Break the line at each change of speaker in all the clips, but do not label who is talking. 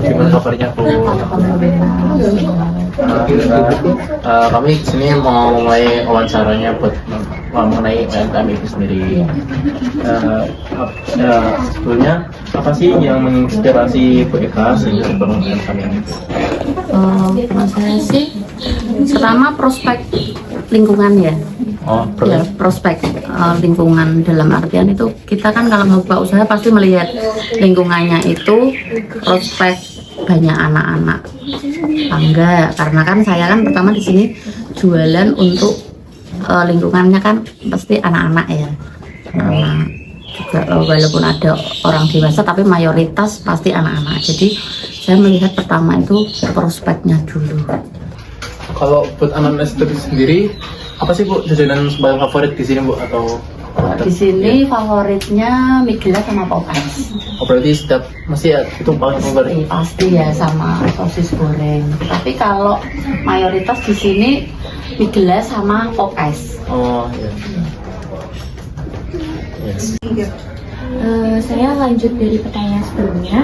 Gimana kabarnya Bu? Kami kesini mau mulai wawancaranya buat mengenai UMKM itu sendiri. Sebelumnya apa sih yang menginspirasi Bu Eka sehingga membangun UMKM ini?
Menurut saya sih pertama prospek lingkungan ya. Ya, prospek lingkungan dalam artian itu kita kan kalau membuka usaha pasti melihat lingkungannya itu prospek banyak anak-anak tangga, karena kan saya kan pertama di sini jualan untuk lingkungannya kan pasti anak-anak ya, anak juga walaupun ada orang dewasa tapi mayoritas pasti anak-anak. Jadi saya melihat pertama itu prospeknya dulu.
Kalau buat anak-anak sendiri, apa sih Bu jajanan paling favorit di sini Bu atau?
Di sini favoritnya mie gelas sama pop ice.
Oh, berarti setiap masih ya itu paling favorit?
Pasti ya, sama sosis goreng. Tapi kalau mayoritas di sini mie gelas sama pop ice.
Oh iya.
Saya lanjut dari pertanyaan sebelumnya.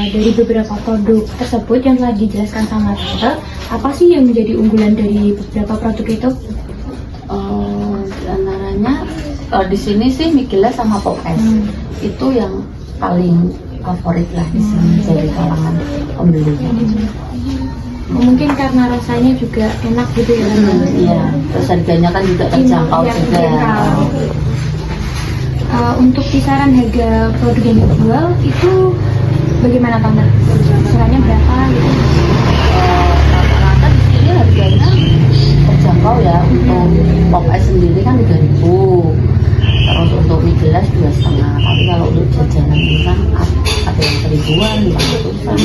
Dari beberapa produk tersebut yang telah dijelaskan sama Tante, apa sih yang menjadi unggulan dari beberapa produk itu?
Di antaranya di sini sih mie gelas sama pop ice. Itu yang paling favorit lah di sini dari kalangan pembeli.
Mungkin karena rasanya juga enak gitu ya.
Iya, terus harganya kan juga terjangkau juga.
Untuk kisaran harga produk yang dijual itu bagaimana Tante? Kisarannya berapa gitu?
Rata-rata di sini harganya terjangkau ya. Untuk pop ice sendiri kan 3.000, terus untuk mie gelas 2,5. Tapi kalau untuk jajanan ini kan ada yang 1.000-an, 500-an.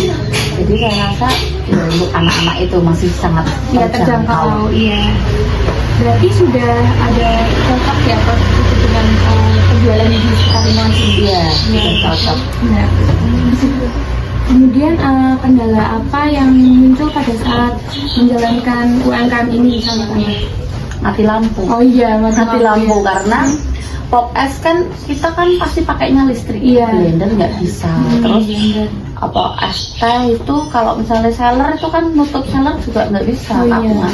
Jadi saya rasa ya, untuk anak-anak itu masih sangat terjangkau.
Iya. Berarti sudah ada cocok ya produk itu dengan penjualan di sekitar lingkungan sini.
Iya, cocok.
Nah, kemudian kendala apa yang muncul pada saat menjalankan UMKM ini misalnya Tante?
Mati lampu.
Oh iya,
Mati lampu karena pop es kan kita kan pasti pakainya listrik.
Iya.
Blender nggak bisa. Terus apa es teh itu kalau misalnya seller itu kan nutup seller juga nggak bisa.
Oh, iya.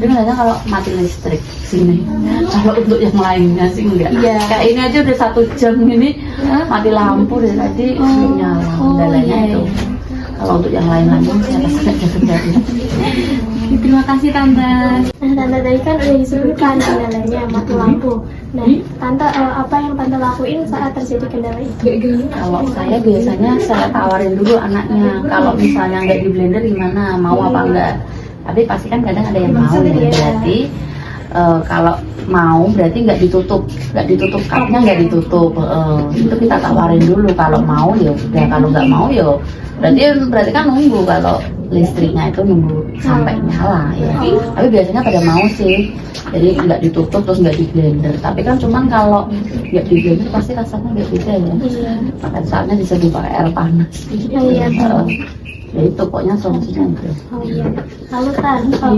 Jadi biasanya kalau mati listrik sini. Kalau untuk yang lainnya sih enggak.
Iya.
Kayak ini aja udah 1 jam ini mati lampu dari tadi belum nyala. Kendalanya
iya.
itu. Kalau untuk yang lain-lain saya rasa nggak jadi.
Terima kasih Tante.
Nah, Tante tadi kan udah disebutkan kendalanya mati lampu. Nah, Tante apa yang Tante lakuin saat terjadi kendala itu?
Kalau saya biasanya saya tawarin dulu anaknya, kalau misalnya nggak di blender gimana, mau apa enggak. Tapi pasti kan kadang ada yang mau ya, berarti kalau mau berarti nggak ditutup cupnya nggak ditutup. Itu kita tawarin dulu, kalau mau ya udah, kalau nggak mau ya berarti kan nunggu, kalau listriknya itu nunggu sampai nyala ya. Tapi biasanya pada mau sih, jadi nggak ditutup terus nggak di blender. Tapi kan cuman kalau nggak di blender pasti rasanya nggak beda ya. Pada saatnya diseduh pakai air panas.
Iya.
Ya itu pokoknya solusinya itu.
Oh iya. Lalu Tante kan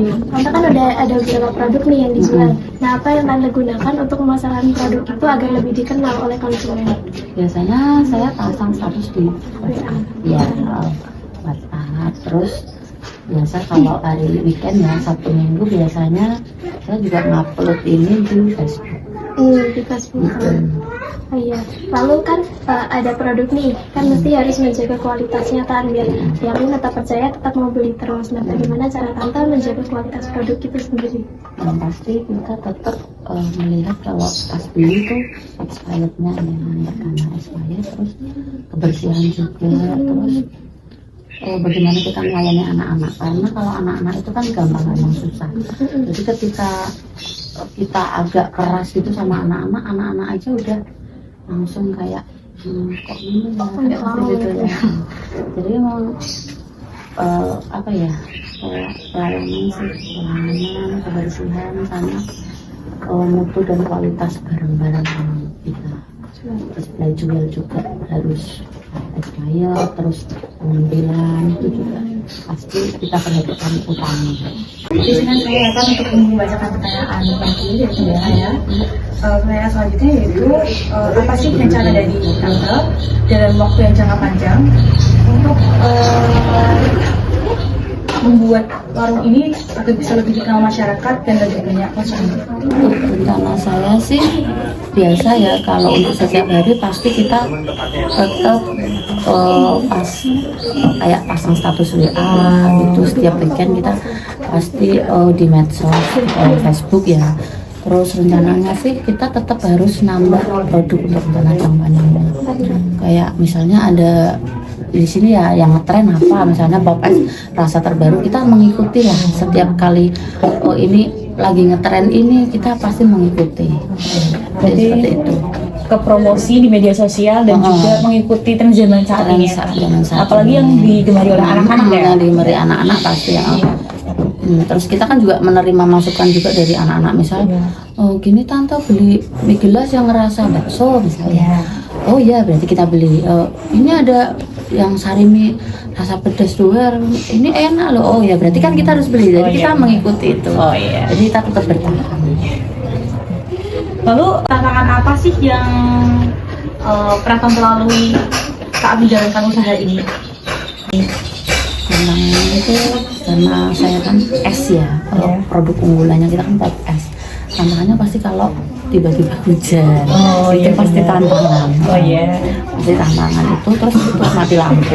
udah ada beberapa produk nih yang dijual. Nah, apa yang Tante gunakan untuk pemasaran produk itu agar lebih dikenal oleh konsumen?
Biasanya saya pasang status di WhatsApp. Ya, WhatsApp. Terus biasa kalau hari weekend ya, Sabtu Minggu biasanya saya juga ngupload ini di Facebook.
Di Facebook. Oh iya. Lalu kan ada produk nih, kan mesti harus menjaga kualitasnya kan biar yang tetap percaya, tetap mau beli terus. Nah, bagaimana cara Tante menjaga kualitas produk itu sendiri?
Yang pasti kita tetap melihat kalau pas beli itu expirednya ya, karena expired, terus kebersihan juga, terus bagaimana kita melayani anak-anak, karena kalau anak-anak itu kan gampang susah. Jadi ketika kita agak keras gitu sama anak-anak aja udah langsung kayak kok ini ya, gitu ya. Jadi emang apa ya, pelayanan kebersihan sama mutu dan kualitas barang-barang kita. Terus jual juga harus expired, terus pengambilan itu juga pasti kita perhatikan utama.
Izinkan saya akan untuk membacakan pertanyaan lagi dari saya. Pertanyaan selanjutnya yaitu apa sih rencana dari Tante dalam waktu yang jangka panjang untuk membuat warung ini agar bisa lebih dikenal masyarakat dan lebih banyak konsumen?
Rencana saya sih biasa ya, kalau untuk setiap hari pasti kita tetap pas kayak pasang status WA gitu, setiap weekend kita pasti di medsos, Facebook ya. Terus rencananya sih kita tetap harus nambah produk untuk jangka panjangnya. Kayak misalnya ada di sini ya yang ngetren apa, misalnya pop es rasa terbaru, kita mengikuti lah setiap kali ini lagi ngetren ini kita pasti mengikuti. Jadi seperti itu.
Ke promosi di media sosial dan juga mengikuti tren zaman saat ini. Apalagi yang digemari oleh anak-anak ya.
Yang digemari anak-anak pasti ya. Terus kita kan juga menerima masukan juga dari anak-anak, misalnya oh gini tante beli mie gelas yang ngerasa bakso misalnya. Oh iya berarti kita beli. Ini ada yang sari mie rasa pedas luar, ini enak loh. Oh ya berarti kan kita harus beli. Jadi kita mengikuti itu. Jadi kita tetap bertahan.
Lalu tantangan apa sih yang pernah Tante lalui saat menjalankan usaha ini?
Tantangannya itu karena saya kan es ya, kalau produk unggulannya kita kan pop es. Tantangannya pasti kalau tiba-tiba hujan, itu pasti tantangan. Pasti tantangan itu, terus mati lampu.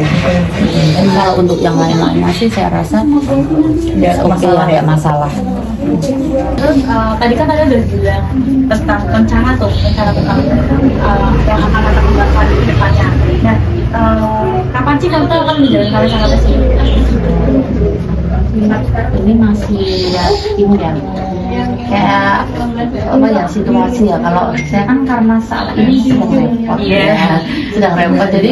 Dan kalau untuk yang lain-lainnya sih saya rasa oke lah, ya masalah.
Terus tadi kan ada udah bilang tentang rencana tentang yang akan Tante kembangkan di depannya. Nah, kapan sih Tante akan menjalankan rencana tersebut?
Ini masih ya ini ya kayak apa ya situasi ya. Kalau saya kan karena saat ini sedang repot sedang repot, jadi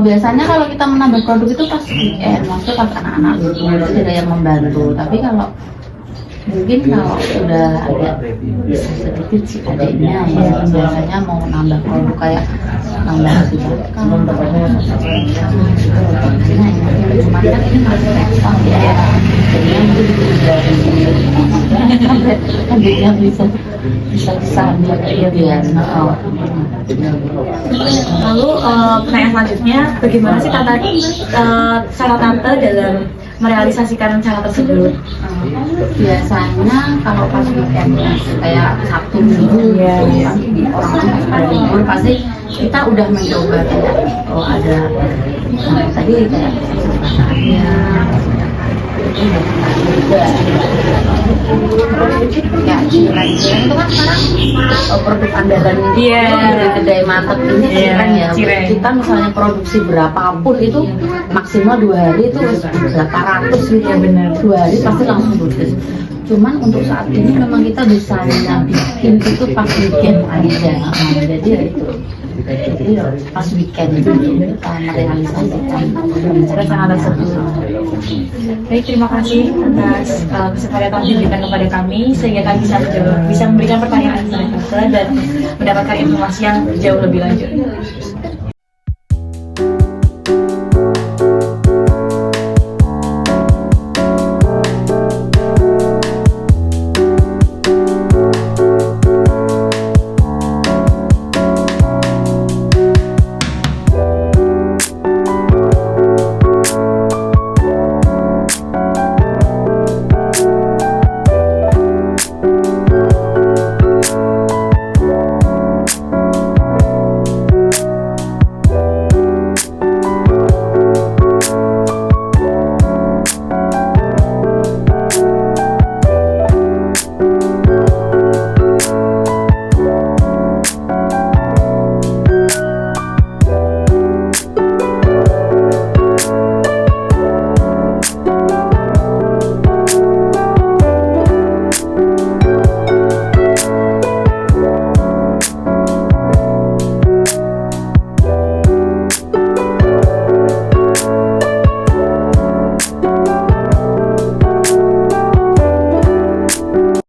biasanya kalau kita menambah produk itu pas weekend, maksudnya pas anak-anak gitu, jadi ada yang membantu. Tapi kalau mungkin kalau udah ada sedikit sih adiknya ya, biasanya mau nambah produk kayak nambah cuman kan ini masih rekam ya, jadinya mungkin adiknya bisa sambil ya biar.
Lalu pertanyaan selanjutnya, bagaimana sih cara Tante dalam merealisasikan rencana tersebut?
Biasanya kalau pas weekend ya, kayak Sabtu Minggu pasti orang pada libur, pasti kita udah mencoba kayak ada tadi kayak ya cireng itu kan sekarang produk andalan dari kedai Mantep ini cireng ya. Kita misalnya produksi berapapun itu maksimal 2 hari itu berapa ratus gitu ya, benar 2 hari pasti langsung ludes. Cuman untuk saat ini memang kita bisa bikin itu pas weekend aja. Jadi ya itu. Jadi pas weekend itu kita merealisasikan rencana tersebut.
Baik, terima kasih atas kesempatan yang diberikan kepada kami sehingga kami bisa memberikan pertanyaan kepada Tante dan mendapatkan informasi yang jauh lebih lanjut.